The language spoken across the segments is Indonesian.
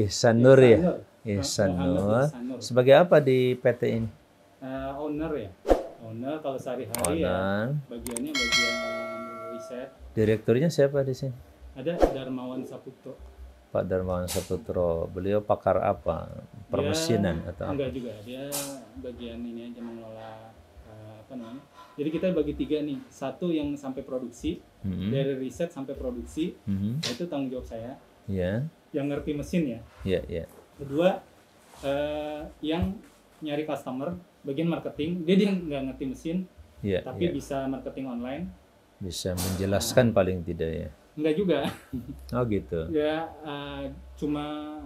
Ihsan Nur ya? Ihsan Nur. Ihsan Muhammad Nur. Ihsan Nur. Sebagai apa di PT ini? Owner ya. Owner kalau sehari-hari Owner. ya bagiannya bagian riset. Direkturnya siapa di sini? Ada Darmawan Saputo. Pak Darmawan Saputro. Beliau pakar apa? Permesinan atau apa? Enggak juga. Dia bagian ini aja mengelola apa namanya. Jadi kita bagi 3 nih. Satu yang sampai produksi, dari riset sampai produksi, itu tanggung jawab saya. Iya. Yang ngerti mesin ya. Iya, iya. Kedua, yang nyari customer, bagian marketing. Dia nggak ngerti mesin, Iya, tapi iya. bisa marketing online. Bisa menjelaskan paling tidak ya. Enggak juga. Oh gitu. Ya cuma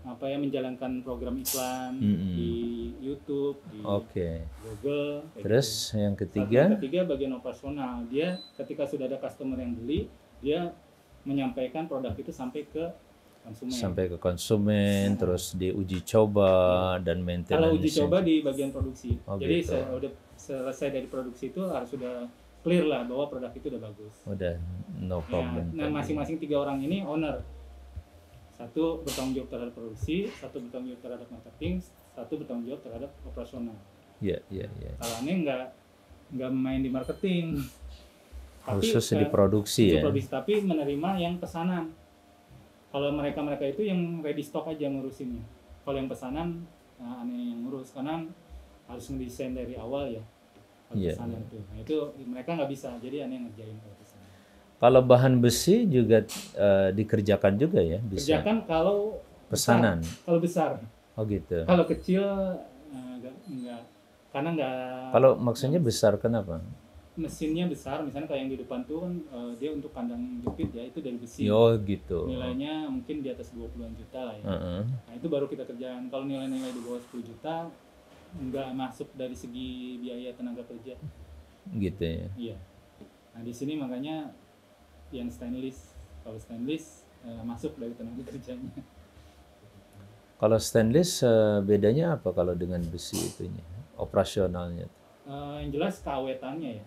apa ya, menjalankan program iklan di YouTube, di Oke. Google. Terus gitu. yang Yang ketiga? ketiga bagian operasional. Dia ketika sudah ada customer yang beli, dia menyampaikan produk itu sampai ke konsumen. Sampai ke konsumen, terus diuji coba dan maintenance. Kalau uji coba di bagian produksi. Oh, Jadi gitu. udah selesai dari produksi itu harus sudah clear lah bahwa produk itu udah bagus. Udah no Ya, problem. nah masing-masing 3 orang ini owner. Satu bertanggung jawab terhadap produksi, satu bertanggung jawab terhadap marketing, satu bertanggung jawab terhadap operasional. Iya, iya, iya. Kalau aneh nggak main di marketing. Khusus di produksi ya. Produksi, tapi menerima yang pesanan. Kalau mereka itu yang ready stock aja ngurusinnya. Kalau yang pesanan, aneh yang ngurus karena harus ngedesain dari awal ya. Kalau Iya, pesanan itu, nah itu mereka nggak bisa, jadi aneh ngerjain kalau pesanan. Kalau bahan besi juga dikerjakan juga ya, bisa. Kerjakan kalau Pesanan. besar. Kalau besar. Oh gitu. Kalau kecil enggak, karena enggak. Kalau maksudnya besar kenapa? Mesinnya besar, misalnya kayak yang di depan tuh kan dia untuk kandang jepit ya, itu dari besi. Oh gitu. Nilainya mungkin di atas 20-an juta lah ya. Nah itu baru kita kerjakan. Kalau nilai-nilai di bawah 10 juta enggak masuk dari segi biaya tenaga kerja. Gitu ya. Iya. Nah di sini makanya yang stainless, kalau stainless masuk dari tenaga kerjanya. Kalau stainless bedanya apa kalau dengan besi itunya? Operasionalnya? Yang jelas keawetannya ya.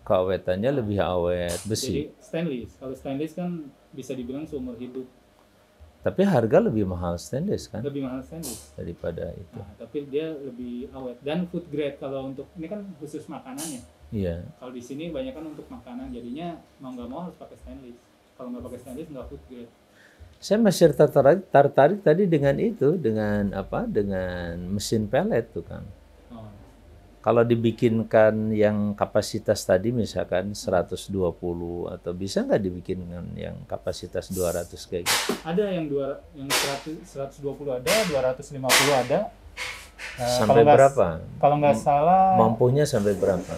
Keawetannya lebih awet besi. Jadi stainless, kalau stainless kan bisa dibilang seumur hidup. Tapi harga lebih mahal stainless kan Lebih mahal stainless. daripada itu. Nah, tapi dia lebih awet dan food grade. Kalau untuk ini kan khusus makanannya. Iya. Kalau di sini banyak kan untuk makanan, jadinya mau nggak mau harus pakai stainless. Kalau nggak pakai stainless nggak food grade. Saya masih tertarik tadi dengan itu, dengan apa? Dengan mesin pellet tuh kan. Oh. Kalau dibikinkan yang kapasitas tadi misalkan 120 atau bisa nggak dibikinkan yang kapasitas 200 kayak gitu? Ada yang 120 ada, 250 ada. Sampai berapa? Kalau nggak salah Mampunya sampai berapa?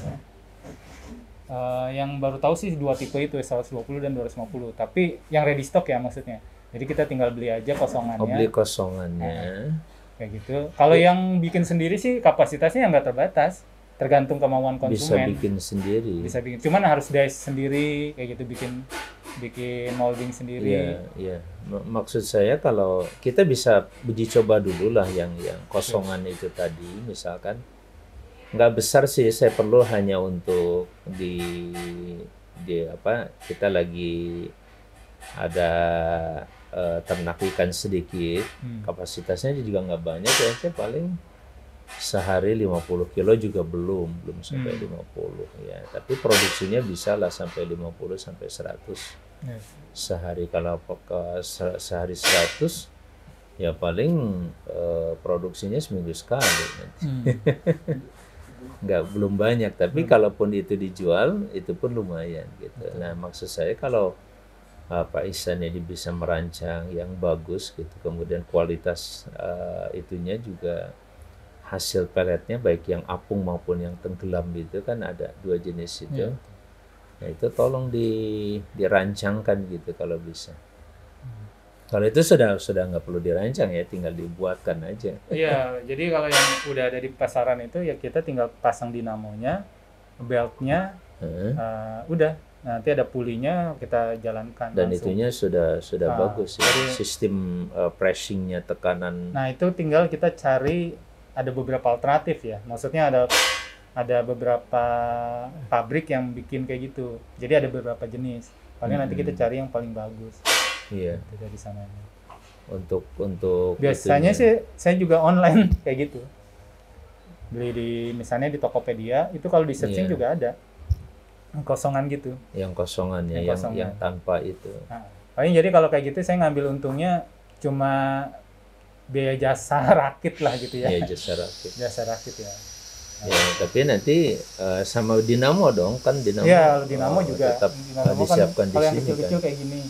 yang baru tahu sih 2 tipe itu, 120 dan 250. Tapi yang ready stock ya maksudnya. Jadi kita tinggal beli aja kosongannya. Oh, beli kosongannya. Kayak gitu. Kalau yang bikin sendiri sih kapasitasnya nggak terbatas, tergantung kemauan Bisa konsumen. bikin sendiri. Bisa bikin. Cuman harus dice sendiri kayak gitu, bikin molding sendiri. Iya, iya. Maksud saya kalau kita bisa uji coba dulu lah yang kosongan itu tadi, misalkan nggak besar sih, saya perlu hanya untuk di apa, kita lagi ada ternak ikan sedikit, kapasitasnya juga nggak banyak ya, saya paling sehari 50 kilo juga belum sampai 50 ya, tapi produksinya bisa lah sampai 50 sampai 100 sehari. Kalau sehari 100 ya paling produksinya seminggu sekali nanti. Belum banyak, tapi kalaupun itu dijual itu pun lumayan gitu. Nah maksud saya kalau Pak Ihsan ini bisa merancang yang bagus gitu, kemudian kualitas itunya juga, hasil pelletnya baik yang apung maupun yang tenggelam itu kan ada 2 jenis itu. Nah itu tolong dirancangkan gitu kalau bisa. Kalau itu sudah nggak perlu dirancang ya, tinggal dibuatkan aja. Iya, jadi kalau yang udah ada di pasaran itu ya kita tinggal pasang dinamonya, beltnya, udah. Nanti ada pulinya kita jalankan. Dan langsung. itunya sudah bagus ya. Sistem pressingnya, tekanan. Nah itu tinggal kita cari, ada beberapa alternatif ya. Maksudnya ada beberapa pabrik yang bikin kayak gitu. Jadi ada beberapa jenis. Paling nanti kita cari yang paling bagus. Iya. Dari sana. untuk Biasanya itunya. sih saya juga online kayak gitu. Beli di misalnya di Tokopedia, itu kalau di searching Iya, juga ada kosongan gitu, yang kosongannya, yang yang kosongan. tanpa itu. Nah, paling jadi kalau kayak gitu saya ngambil untungnya cuma biaya jasa rakit lah gitu ya. Ya jasa rakit. Jasa rakit ya. Ya, tapi nanti sama dinamo dong, kan dinamo Iya, dinamo juga. tetap Dinamo kan disiapkan di kalau yang sini kan. kecil-kecil kayak gini.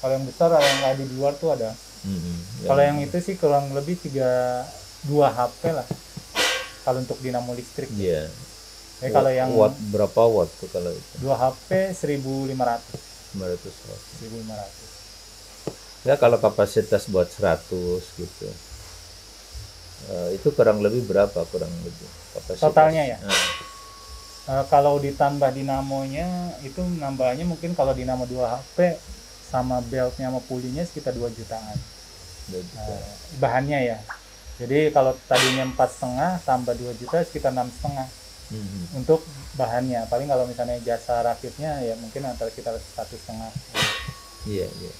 Kalau yang besar yang ada di luar tuh ada. Mm-mm. Kalau yang itu sih kurang lebih 2 HP lah. Kalau untuk dinamo listrik. Iya. Jadi kalau yang Watt berapa watt tuh kalau itu? 2 HP 1500. 500 watt. 1500. Ya kalau kapasitas buat 100 gitu. Itu kurang lebih berapa kurang lebih kapasitas? Totalnya ya? Nah, Kalau ditambah dinamonya itu nambahnya mungkin kalau dinamo 2 HP sama beltnya sama pulinya sekitar 2 jutaan. 2 juta. Bahannya ya. Jadi kalau tadinya 4,5 tambah 2 juta sekitar 6,5 Mhm. untuk bahannya. Paling kalau misalnya jasa rakitnya ya mungkin antara sekitar 1,5 Iya, iya.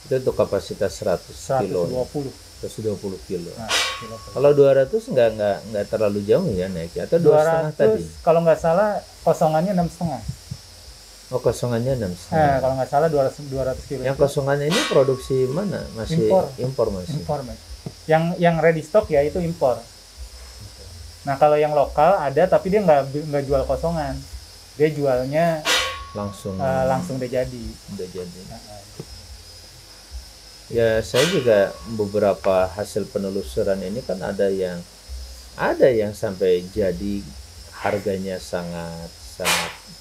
Itu untuk kapasitas 100 kilo. 120. 120 kilo. Nah, kilo per- Kalau 200 nggak terlalu jauh ya naiknya, atau 2,5 tadi? 200 kalau nggak salah kosongannya 6,5. Oh, kosongannya 6,5. Kalau nggak salah 200 kilo. Yang itu kosongannya ini produksi mana? Masih impor masih. impor, Mas. Yang ready stock ya itu impor. Nah kalau yang lokal ada tapi dia nggak jual kosongan, dia jualnya langsung dia jadi. Udah jadi. Ya, saya juga beberapa hasil penelusuran ini kan ada yang sampai jadi harganya sangat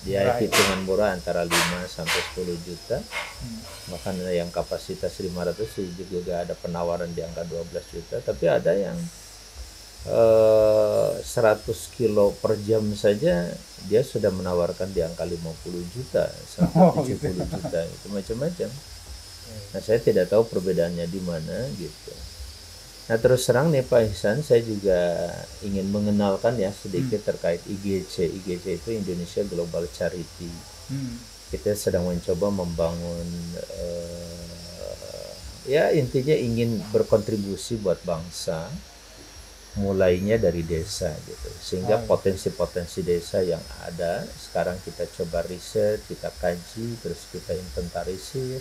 ya Murah, ya. hitungan murah antara 5 sampai 10 juta. Bahkan yang kapasitas 500 juga ada penawaran di angka 12 juta, tapi ada yang 100 kilo per jam saja dia sudah menawarkan di angka 50 juta sampai 70 juta, itu macam-macam. Nah, saya tidak tahu perbedaannya di mana gitu. Nah, terus terang nih Pak Ihsan, saya juga ingin mengenalkan ya sedikit terkait IGC. IGC itu Indonesia Global Charity. Kita sedang mencoba membangun ya intinya ingin berkontribusi buat bangsa, mulainya dari desa gitu. Sehingga potensi-potensi desa yang ada sekarang kita coba riset, kita kaji, terus kita inventarisir.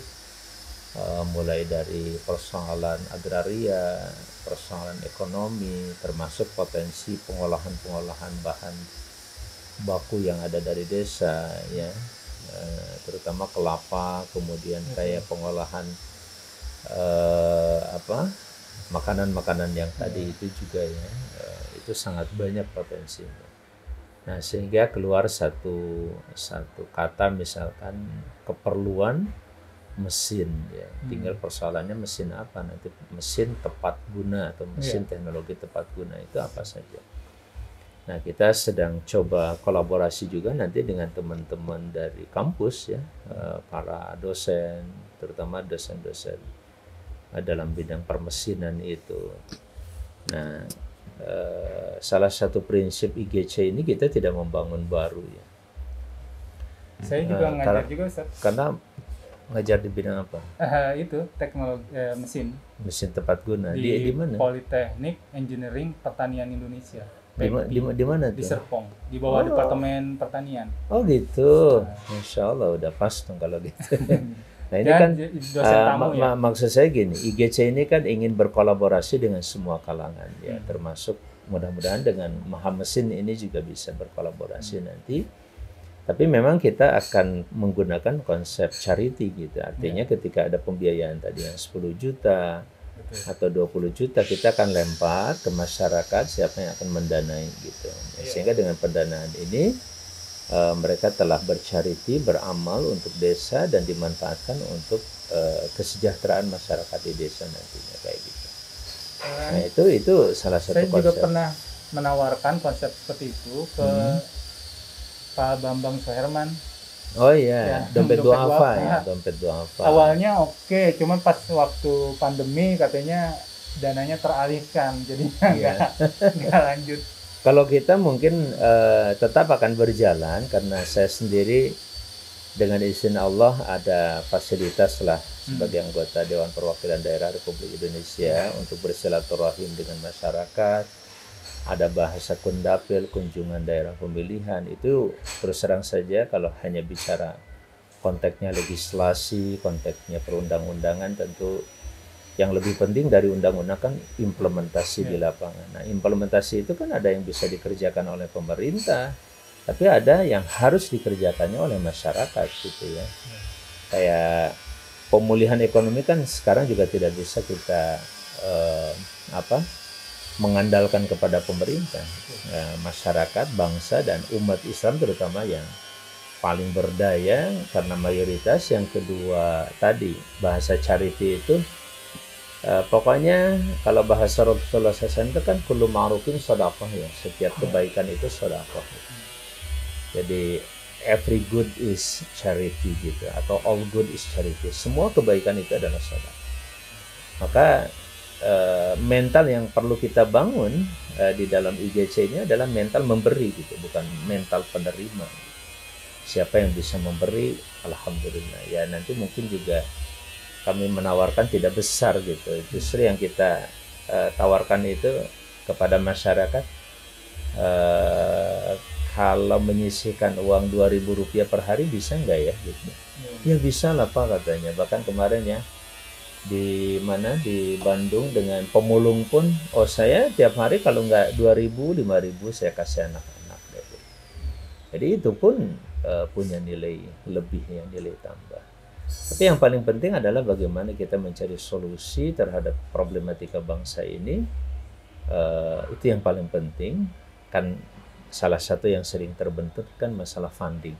Mulai dari persoalan agraria, persoalan ekonomi, termasuk potensi pengolahan bahan baku yang ada dari desa ya, terutama kelapa, kemudian kayak pengolahan makanan-makanan yang tadi itu juga ya, itu sangat banyak potensinya. Nah, sehingga keluar satu kata misalkan keperluan mesin ya. Tinggal persoalannya mesin apa nanti, mesin tepat guna atau mesin teknologi tepat guna itu apa saja. Nah, kita sedang coba kolaborasi juga nanti dengan teman-teman dari kampus ya, para dosen, terutama dosen-dosen dalam bidang permesinan itu. Nah, salah satu prinsip IGC ini kita tidak membangun baru ya. Saya juga ngajar juga Ustaz. Karena ngajar di bidang apa? Itu teknologi mesin tepat guna di mana? Politeknik Engineering Pertanian Indonesia. Di mana tuh? Di Serpong, di bawah Departemen Pertanian. Oh gitu. Masya Allah, udah pas dong kalau gitu. Nah, ini kan dosen tamu ya. Maksud saya gini, IGC ini kan ingin berkolaborasi dengan semua kalangan ya, termasuk mudah-mudahan dengan Maha Mesin ini juga bisa berkolaborasi nanti. Tapi memang kita akan menggunakan konsep charity gitu. Artinya ketika ada pembiayaan tadi yang 10 juta atau 20 juta, kita akan lempar ke masyarakat siapa yang akan mendanai gitu. Sehingga dengan pendanaan ini mereka telah bercharity, beramal untuk desa dan dimanfaatkan untuk kesejahteraan masyarakat di desa nantinya kayak gitu. Nah, itu salah satu Saya konsep. juga pernah menawarkan konsep seperti itu ke Pak Bambang Soherman. Oh iya, dompet duafa ya, dompet duafa. Awalnya oke, cuman pas waktu pandemi katanya dananya teralihkan, jadi nggak lanjut. Kalau kita mungkin tetap akan berjalan karena saya sendiri dengan izin Allah ada fasilitas lah sebagai anggota Dewan Perwakilan Daerah Republik Indonesia untuk bersilaturahim dengan masyarakat. Ada bahasa kundapil, kunjungan daerah pemilihan. Itu terus terang saja kalau hanya bicara konteksnya legislasi, konteksnya perundang-undangan, tentu yang lebih penting dari undang-undang kan implementasi di lapangan. Nah, implementasi itu kan ada yang bisa dikerjakan oleh pemerintah, tapi ada yang harus dikerjakannya oleh masyarakat gitu ya. Kayak pemulihan ekonomi kan sekarang juga tidak bisa kita mengandalkan kepada pemerintah. Masyarakat, bangsa, dan umat Islam terutama yang paling berdaya karena mayoritas. Yang kedua tadi bahasa charity itu pokoknya kalau bahasa Rasulullah SAW itu kan kullu ma'rufin shadaqah ya, setiap kebaikan itu shadaqah. Jadi every good is charity gitu, atau all good is charity. Semua kebaikan itu adalah shadaqah. Maka mental yang perlu kita bangun di dalam IGC ini adalah mental memberi gitu, bukan mental penerima. Siapa yang bisa memberi, alhamdulillah. Ya nanti mungkin juga kami menawarkan tidak besar gitu. Justru yang kita tawarkan itu kepada masyarakat, kalau menyisihkan uang Rp2.000 per hari bisa nggak ya? Gitu. Ya bisa lah Pak katanya. Bahkan kemarin ya di Bandung dengan pemulung pun, saya tiap hari kalau nggak 2.000, 5.000 saya kasih anak-anak. Gitu. Jadi itu pun punya nilai lebih ya, nilai tambah. Tapi yang paling penting adalah bagaimana kita mencari solusi terhadap problematika bangsa ini. Itu yang paling penting. Kan salah satu yang sering terbentuk kan masalah funding.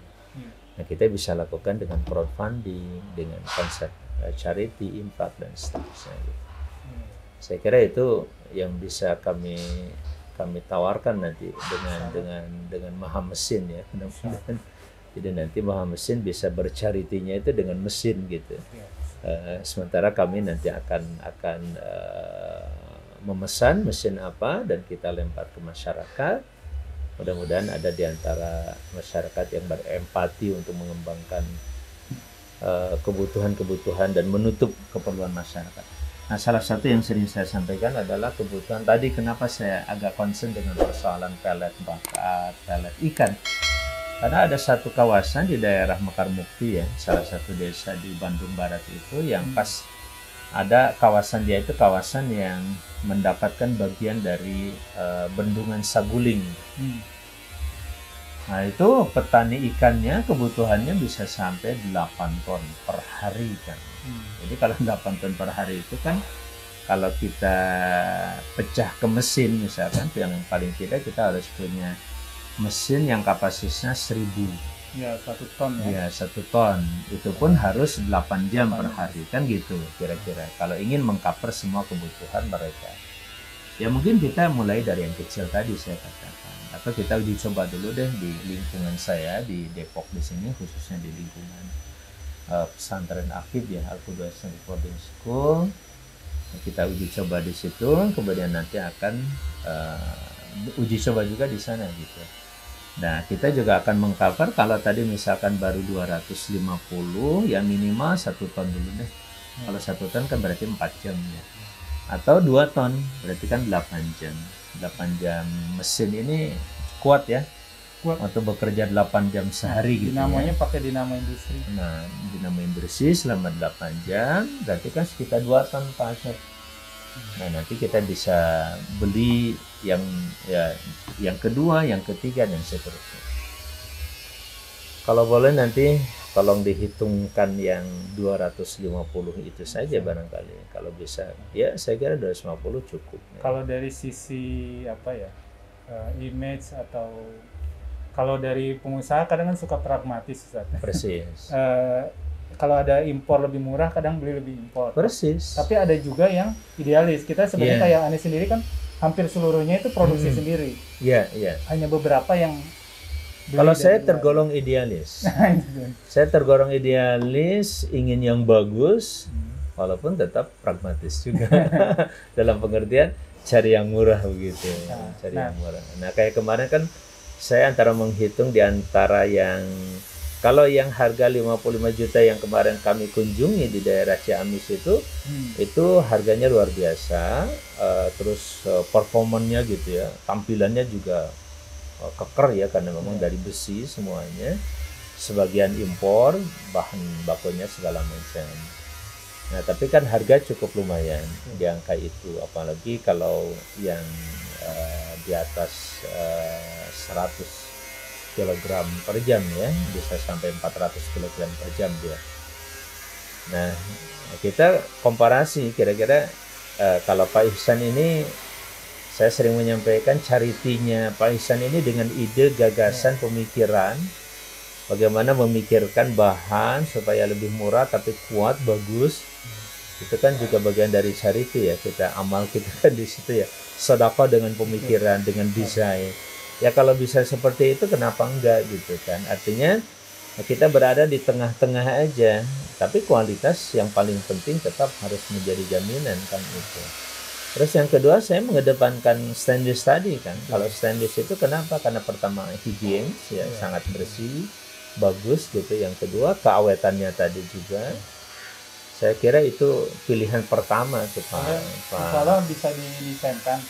Nah, kita bisa lakukan dengan crowdfunding, dengan konsep charity, impact, dan seterusnya. Saya kira itu yang bisa kami tawarkan nanti dengan Maha Mesin ya. Jadi nanti Maha Mesin bisa bercharity-nya itu dengan mesin gitu. Sementara kami nanti akan memesan mesin apa dan kita lempar ke masyarakat. Mudah-mudahan ada di antara masyarakat yang berempati untuk mengembangkan kebutuhan-kebutuhan dan menutup keperluan masyarakat. Nah, salah satu yang sering saya sampaikan adalah kebutuhan tadi. Kenapa saya agak concern dengan persoalan pelet bakat, pelet ikan? Karena ada satu kawasan di daerah Mekar Mukti ya, salah satu desa di Bandung Barat itu yang pas ada kawasan dia itu kawasan yang mendapatkan bagian dari bendungan Saguling. Nah itu petani ikannya kebutuhannya bisa sampai 8 ton per hari kan. Jadi kalau 8 ton per hari itu kan kalau kita pecah ke mesin misalkan, yang paling tidak kita harus punya mesin yang kapasitasnya 1.000. Ya, 1 ton ya. Ya, 1 ton. Itu pun harus 8 jam per hari. Kan gitu kira-kira. Kalau ingin mengcover semua kebutuhan mereka. Ya mungkin kita mulai dari yang kecil tadi saya katakan. Atau kita uji coba dulu deh di lingkungan saya, di Depok di sini, khususnya di lingkungan pesantren aktif ya, Al-Qudwa Islamic Boarding School. Kita uji coba di situ, kemudian nanti akan uji coba juga di sana gitu. Nah, kita juga akan mengcover kalau tadi misalkan baru 250, ya minimal 1 ton dulu deh. Kalau 1 ton kan berarti 4 jam ya. Atau 2 ton, berarti kan 8 jam. 8 jam mesin ini kuat ya. Kuat. Untuk bekerja 8 jam sehari gitu. Dinamonya pakai dinamo industri. Nah, dinamo industri selama 8 jam, berarti kan sekitar 2 ton Pak Asep. Nah, nanti kita bisa beli yang kedua, yang ketiga, dan seterusnya. Kalau boleh nanti tolong dihitungkan yang 250 itu saja barangkali. Kalau bisa, ya saya kira 250 cukup. Kalau dari sisi image atau kalau dari pengusaha kadang kan suka pragmatis, Ustaz. Persis. Kalau ada impor lebih murah, kadang beli lebih impor. Persis. Tapi ada juga yang idealis. Kita sebenarnya kayak Anies sendiri kan hampir seluruhnya itu produksi sendiri. Iya, iya. Hanya beberapa yang kalau saya tergolong idealis. Saya tergolong idealis, ingin yang bagus, walaupun tetap pragmatis juga. Dalam pengertian cari yang murah begitu. Yang murah. Nah, kayak kemarin kan saya antara menghitung di antara yang Kalau yang harga 55 juta yang kemarin kami kunjungi di daerah Ciamis itu harganya luar biasa. Terus performanya gitu ya, tampilannya juga keker ya, karena memang dari besi semuanya. Sebagian impor, bahan bakunya segala macam. Nah, tapi kan harga cukup lumayan di angka itu, apalagi kalau yang di atas 100 kilogram per jam ya, bisa sampai 400 kilogram per jam dia. Nah, kita komparasi kira-kira kalau Pak Ihsan ini, saya sering menyampaikan charity-nya Pak Ihsan ini dengan ide, gagasan, pemikiran, bagaimana memikirkan bahan supaya lebih murah tapi kuat, bagus. Itu kan juga bagian dari charity ya, kita amal kita kan di situ ya. Sedekah dengan pemikiran, dengan desain. Ya kalau bisa seperti itu kenapa enggak gitu kan. Artinya kita berada di tengah-tengah aja, tapi kualitas yang paling penting tetap harus menjadi jaminan kan itu. Terus yang kedua, saya mengedepankan stainless tadi kan. Kalau stainless itu kenapa? Karena pertama higienis ya, sangat bersih, bagus gitu. Yang kedua keawetannya tadi juga. Saya kira itu pilihan pertama tuh Pak. Kalau bisa didesainkan.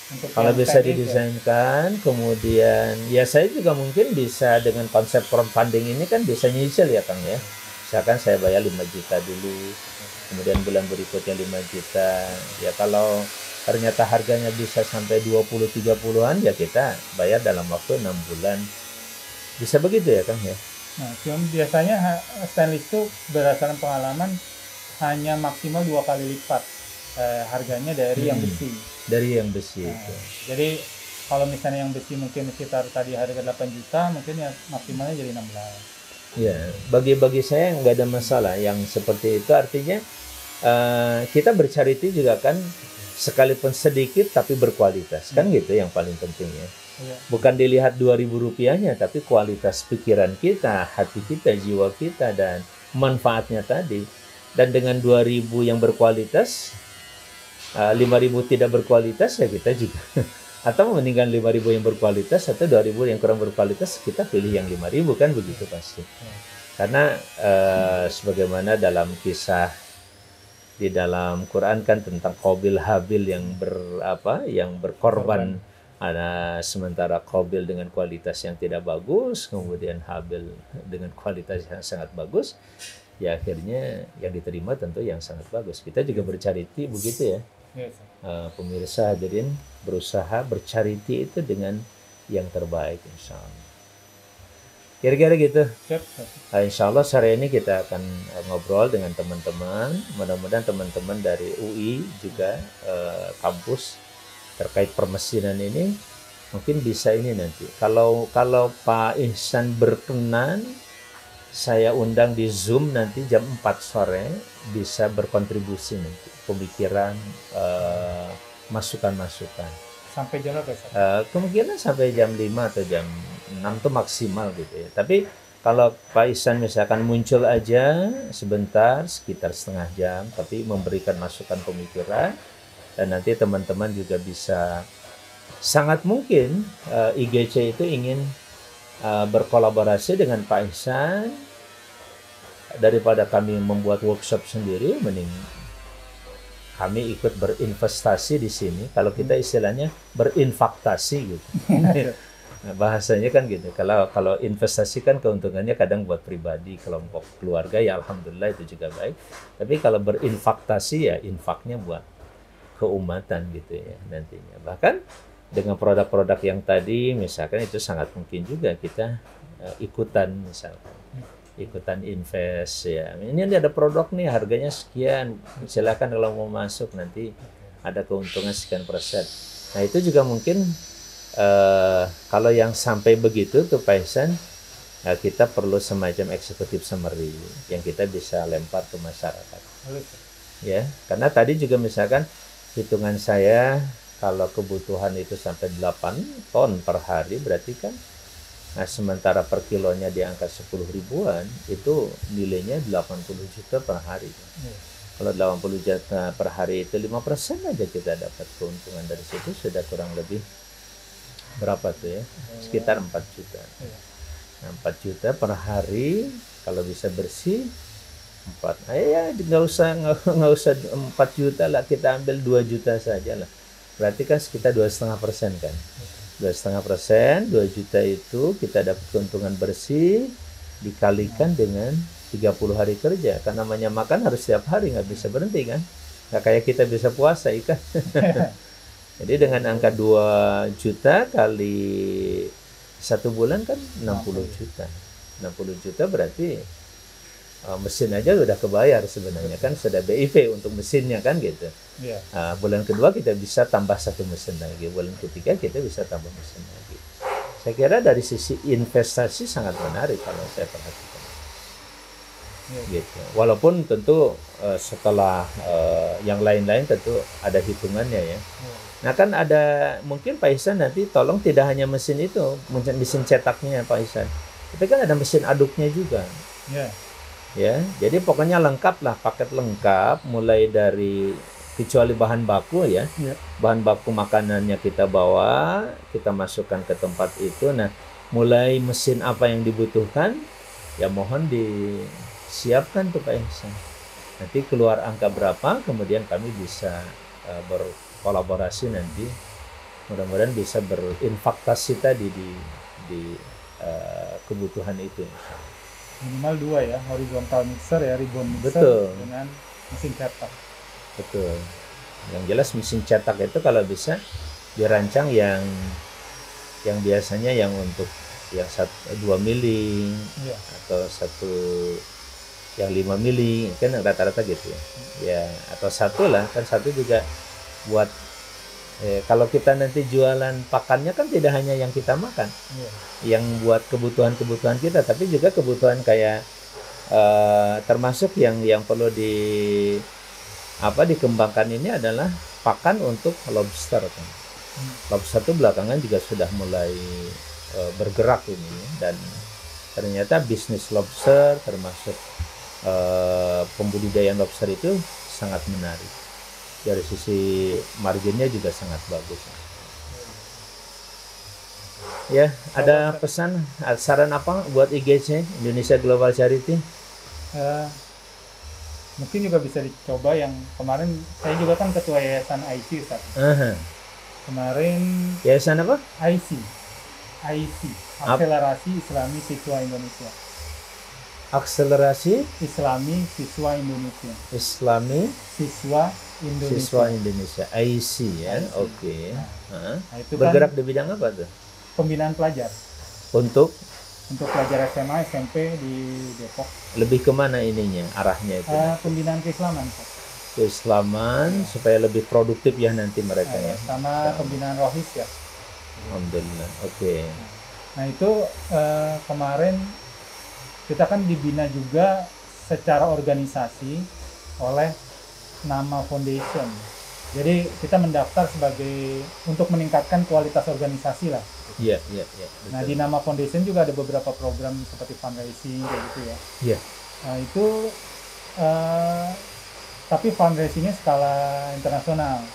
Kalau bisa didesainkan, kemudian ya saya juga mungkin bisa dengan konsep crowdfunding ini kan bisa nyicil ya Kang ya. Misalkan saya bayar 5 juta dulu, kemudian bulan berikutnya 5 juta. Ya kalau ternyata harganya bisa sampai 20-30-an ya kita bayar dalam waktu 6 bulan. Bisa begitu ya Kang ya? Nah, cuma biasanya stainless itu berdasarkan pengalaman hanya maksimal 2 kali lipat harganya dari yang besi. Dari yang besi itu. Jadi kalau misalnya yang besi mungkin sekitar tadi harga 8 juta, mungkin ya maksimalnya jadi 16. Ya, bagi saya nggak ada masalah yang seperti itu. Artinya kita bercharity juga kan sekalipun sedikit tapi berkualitas. Kan gitu yang paling penting ya. Bukan dilihat 2.000 rupiahnya, tapi kualitas pikiran kita, hati kita, jiwa kita, dan manfaatnya tadi. Dan dengan 2.000 yang berkualitas, 5.000 tidak berkualitas ya kita juga. Atau mendingan 5.000 yang berkualitas atau 2.000 yang kurang berkualitas, kita pilih yang 5.000 kan begitu pasti. Karena sebagaimana dalam kisah di dalam Quran kan tentang Qabil Habil yang berkorban. Ada sementara Qabil dengan kualitas yang tidak bagus, kemudian Habil dengan kualitas yang sangat bagus. Ya akhirnya yang diterima tentu yang sangat bagus. Kita juga bercharity begitu ya. Pemirsa hadirin, berusaha bercharity itu dengan yang terbaik insya Allah. Kira-kira gitu. Insya Allah sore ini kita akan ngobrol dengan teman-teman. Mudah-mudahan teman-teman dari UI juga kampus terkait permesinan ini mungkin bisa ini nanti. Kalau Pak Ihsan berkenan, saya undang di Zoom nanti jam 4 sore bisa berkontribusi nanti pemikiran, masukan-masukan. Sampai jam berapa? Kemungkinan sampai jam 5 atau jam 6 itu maksimal gitu ya. Tapi kalau Pak Ihsan misalkan muncul aja sebentar, sekitar setengah jam, tapi memberikan masukan pemikiran, dan nanti teman-teman juga bisa, sangat mungkin IGC itu ingin berkolaborasi dengan Pak Ihsan. Daripada kami membuat workshop sendiri, mending kami ikut berinvestasi di sini. Kalau kita istilahnya berinfaktasi gitu. Nah, bahasanya kan gitu. Kalau investasi kan keuntungannya kadang buat pribadi, kelompok, keluarga ya alhamdulillah itu juga baik. Tapi kalau berinfaktasi ya infaknya buat keumatan gitu ya nantinya. Bahkan dengan produk-produk yang tadi misalkan itu sangat mungkin juga kita ikutan, misalkan ikutan invest ya. Ini ada produk nih harganya sekian, silakan kalau mau masuk nanti ada keuntungan sekian persen. Nah itu juga mungkin kalau yang sampai begitu tuh Pak Ihsan, kita perlu semacam eksekutif summary yang kita bisa lempar ke masyarakat. Ya, karena tadi juga misalkan hitungan saya kalau kebutuhan itu sampai 8 ton per hari berarti kan, nah sementara per kilonya di angka 10 ribuan itu nilainya 80 juta per hari. Kalau 80 juta per hari itu 5% aja kita dapat keuntungan dari situ, sudah kurang lebih berapa tuh ya? Sekitar 4 juta. Nah, 4 juta per hari kalau bisa bersih 4. Ya nggak usah 4 juta lah, kita ambil 2 juta saja lah. Berarti kan sekitar 2,5% kan. 2,5%, 2 juta itu kita dapat keuntungan bersih dikalikan dengan 30 hari kerja. Karena namanya makan harus setiap hari, nggak bisa berhenti kan. Nggak kayak kita bisa puasa ikan. Jadi dengan angka 2 juta kali 1 bulan kan 60 juta. 60 juta berarti mesin aja udah kebayar sebenarnya kan, sudah BIP untuk mesinnya kan gitu. Iya. Bulan kedua kita bisa tambah 1 mesin lagi, bulan ketiga kita bisa tambah mesin lagi. Saya kira dari sisi investasi sangat menarik kalau saya perhatikan. Gitu. Walaupun tentu setelah yang lain-lain tentu ada hitungannya ya. Nah kan ada mungkin Pak Ihsan nanti tolong tidak hanya mesin itu, mesin cetaknya Pak Ihsan, tapi kan ada mesin aduknya juga. Iya. Ya, jadi pokoknya lengkap lah, paket lengkap, mulai dari kecuali bahan baku ya, bahan baku makanannya kita bawa, kita masukkan ke tempat itu. Nah, mulai mesin apa yang dibutuhkan, ya mohon disiapkan tuh Pak Ihsan. Nanti keluar angka berapa, kemudian kami bisa berkolaborasi nanti, mudah-mudahan bisa berinvestasi tadi di kebutuhan itu. Minimal 2 ya, horizontal mixer ya, ribbon mixer. Betul. Dengan mesin cetak. Betul. Yang jelas mesin cetak itu kalau bisa dirancang yang biasanya yang untuk yang 2 mili atau yang 5 mili kan rata-rata gitu ya. Ya atau 1 lah, kan 1 juga buat kalau kita nanti jualan pakannya kan tidak hanya yang kita makan, yang buat kebutuhan kita, tapi juga kebutuhan kayak termasuk yang perlu dikembangkan ini adalah pakan untuk lobster kan. Lobster itu belakangan juga sudah mulai bergerak ini, dan ternyata bisnis lobster termasuk pembudidayaan lobster itu sangat menarik. Dari sisi marginnya juga sangat bagus. Ya, ada pesan, saran apa buat IGC Indonesia Global Charity? Mungkin juga bisa dicoba yang kemarin, saya juga kan ketua yayasan IC Ustaz. Kemarin yayasan apa? IC, Akselerasi Islami Siswa Indonesia. Akselerasi Islami Siswa Indonesia. Islami Siswa Indonesia. IC ya. Oke. Nah, itu bergerak kan di bidang apa tuh? Pembinaan pelajar. Untuk pelajar SMA, SMP di Depok. Lebih kemana ininya, arahnya itu? Pembinaan keislaman. Keislaman supaya lebih produktif ya nanti mereka ya. Sama pembinaan rohis ya. Alhamdulillah. Oke. Nah itu kemarin kita kan dibina juga secara organisasi oleh Nama Foundation. Jadi kita mendaftar sebagai untuk meningkatkan kualitas organisasi lah. Iya. Nah di Nama Foundation juga ada beberapa program seperti fundraising kayak gitu ya. Iya. Nah itu tapi fundraisingnya skala internasional.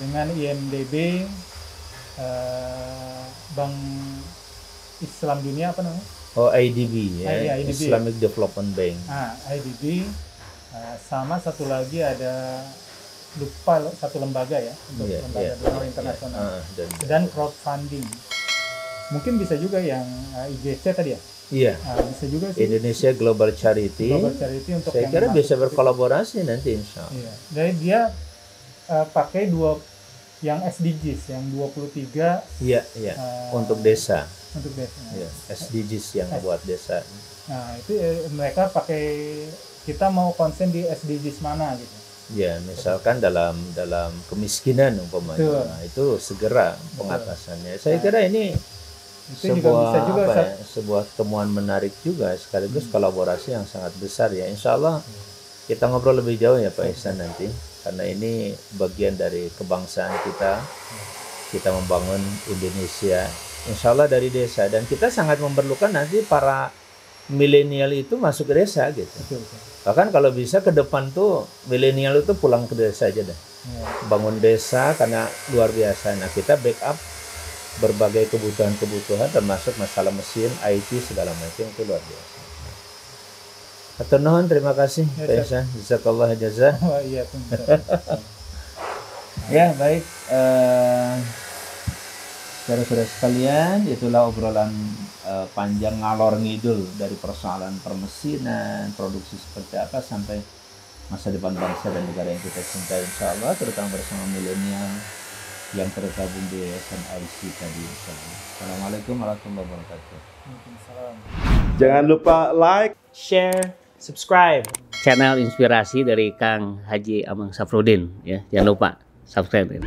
Dengan IMDb, Bank Islam Dunia apa namanya? Oh, IDB ya, IDB. Islamic Development Bank. IDB, sama satu lagi ada, lupa satu lembaga ya, untuk lembaga donor internasional. Dan crowdfunding. Mungkin bisa juga yang IGC tadi ya? Iya. Bisa juga sih. Indonesia Global Charity. Untuk saya kira bisa berkolaborasi nanti insya Allah. Iya. Jadi dia pakai yang SDGs, yang 23. Iya. Untuk desa. Untuk desa. Ya, SDGs yang buat desa. Nah itu mereka pakai, kita mau konsen di SDGs mana gitu. Ya, misalkan dalam kemiskinan umpamanya. Nah, itu segera pengatasannya. Saya kira ini sebuah temuan menarik juga, sekaligus kolaborasi yang sangat besar ya. Insya Allah kita ngobrol lebih jauh ya Pak Ihsan nanti, karena ini bagian dari kebangsaan kita membangun Indonesia insya Allah dari desa, dan kita sangat memerlukan nanti para milenial itu masuk ke desa gitu. Bahkan kalau bisa ke depan tuh milenial itu pulang ke desa aja deh, bangun desa, karena luar biasa. Nah kita backup berbagai kebutuhan-kebutuhan termasuk masalah mesin, IT segala macam itu luar biasa. Atur nuhun, terima kasih Pak Ihsan. Jazakallah jazaa. Oh iya, Ya, baik. Saudara-saudara sekalian, itulah obrolan panjang ngalor ngidul dari persoalan permesinan, produksi seperti apa sampai masa depan bangsa dan negara yang kita cintai insyaallah, terutama bersama milenial yang tergabung di Yayasan IC tadi insyaallah. Assalamualaikum warahmatullahi wabarakatuh. Jangan lupa like, share, subscribe channel inspirasi dari Kang Haji Amang Safruddin ya. Jangan lupa subscribe.